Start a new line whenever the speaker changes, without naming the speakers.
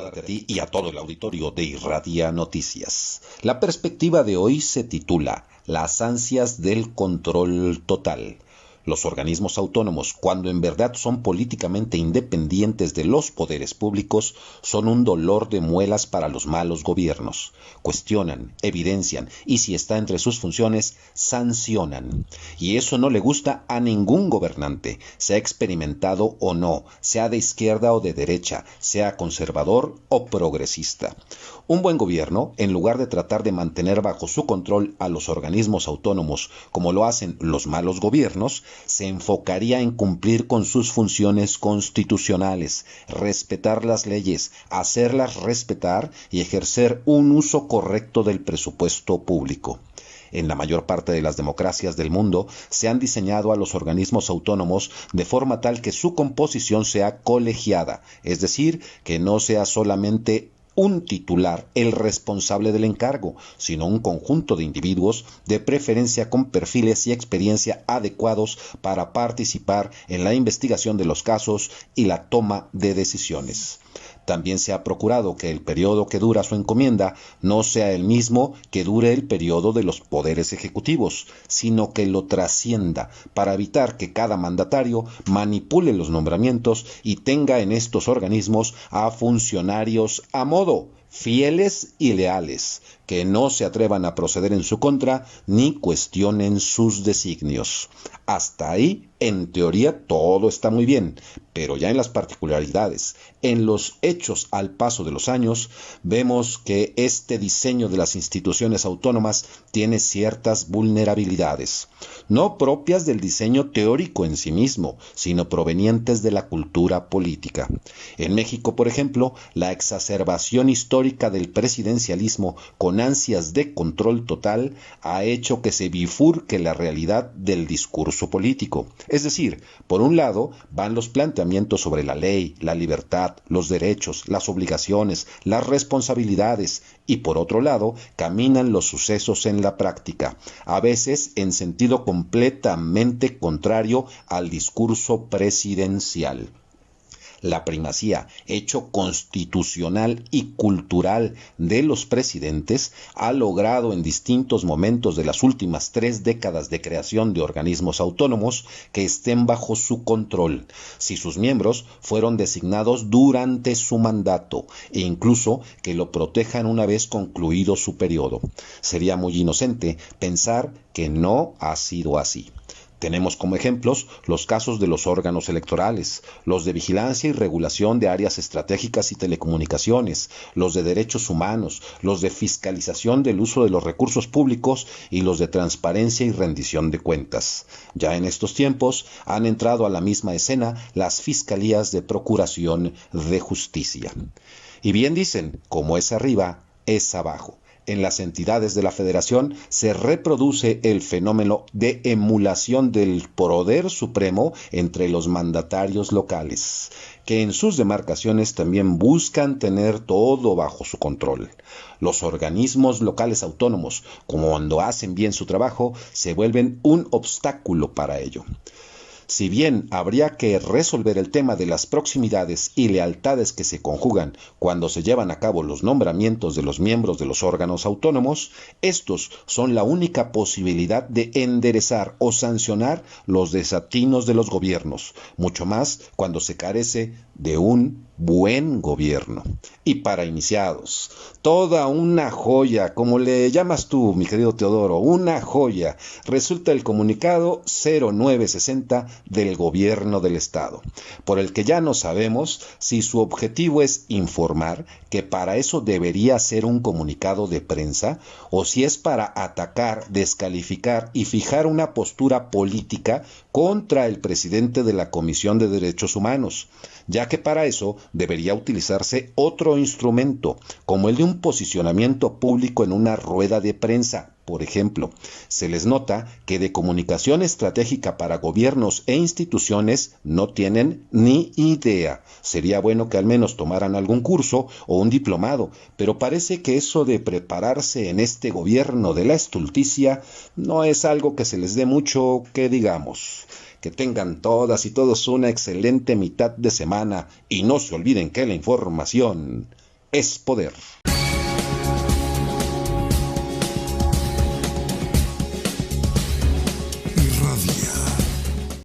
saludarte a ti y a todo el auditorio de Irradia Noticias. La perspectiva de hoy se titula Las ansias del control total. Los organismos autónomos, cuando en verdad son políticamente independientes de los poderes públicos, son un dolor de muelas para los malos gobiernos. Cuestionan, evidencian y, si está entre sus funciones, sancionan. Y eso no le gusta a ningún gobernante, sea experimentado o no, sea de izquierda o de derecha, sea conservador o progresista. Un buen gobierno, en lugar de tratar de mantener bajo su control a los organismos autónomos como lo hacen los malos gobiernos, se enfocaría en cumplir con sus funciones constitucionales, respetar las leyes, hacerlas respetar y ejercer un uso correcto del presupuesto público. En la mayor parte de las democracias del mundo se han diseñado a los organismos autónomos de forma tal que su composición sea colegiada, es decir, que no sea solamente un titular el responsable del encargo, sino un conjunto de individuos, de preferencia con perfiles y experiencia adecuados para participar en la investigación de los casos y la toma de decisiones. También se ha procurado que el periodo que dura su encomienda no sea el mismo que dure el periodo de los poderes ejecutivos, sino que lo trascienda, para evitar que cada mandatario manipule los nombramientos y tenga en estos organismos a funcionarios a modo, fieles y leales, que no se atrevan a proceder en su contra ni cuestionen sus designios. Hasta ahí, en teoría, todo está muy bien, pero ya en las particularidades, en los hechos al paso de los años, vemos que este diseño de las instituciones autónomas tiene ciertas vulnerabilidades, no propias del diseño teórico en sí mismo, sino provenientes de la cultura política. En México, por ejemplo, la exacerbación histórica del presidencialismo con ansias de control total ha hecho que se bifurque la realidad del discurso político. Es decir, por un lado van los planteamientos sobre la ley, la libertad, los derechos, las obligaciones, las responsabilidades, y por otro lado caminan los sucesos en la práctica, a veces en sentido completamente contrario al discurso presidencial. La primacía, hecho constitucional y cultural de los presidentes, ha logrado en distintos momentos de las últimas 3 décadas de creación de organismos autónomos que estén bajo su control, si sus miembros fueron designados durante su mandato, e incluso que lo protejan una vez concluido su periodo. Sería muy inocente pensar que no ha sido así. Tenemos como ejemplos los casos de los órganos electorales, los de vigilancia y regulación de áreas estratégicas y telecomunicaciones, los de derechos humanos, los de fiscalización del uso de los recursos públicos y los de transparencia y rendición de cuentas. Ya en estos tiempos han entrado a la misma escena las fiscalías de procuración de justicia. Y bien dicen, como es arriba, es abajo. En las entidades de la Federación se reproduce el fenómeno de emulación del poder supremo entre los mandatarios locales, que en sus demarcaciones también buscan tener todo bajo su control. Los organismos locales autónomos, como cuando hacen bien su trabajo, se vuelven un obstáculo para ello. Si bien habría que resolver el tema de las proximidades y lealtades que se conjugan cuando se llevan a cabo los nombramientos de los miembros de los órganos autónomos, estos son la única posibilidad de enderezar o sancionar los desatinos de los gobiernos, mucho más cuando se carece de un buen gobierno. Y para iniciados, toda una joya, como le llamas tú, mi querido Teodoro, una joya, resulta el comunicado 0960 del Gobierno del Estado, por el que ya no sabemos si su objetivo es informar, que para eso debería ser un comunicado de prensa, o si es para atacar, descalificar y fijar una postura política contra el presidente de la Comisión de Derechos Humanos, ya que para eso debería utilizarse otro instrumento, como el de un posicionamiento público en una rueda de prensa. Por ejemplo, se les nota que de comunicación estratégica para gobiernos e instituciones no tienen ni idea. Sería bueno que al menos tomaran algún curso o un diplomado, pero parece que eso de prepararse en este gobierno de la estulticia no es algo que se les dé mucho, que digamos. Que tengan todas y todos una excelente mitad de semana y no se olviden que la información es poder.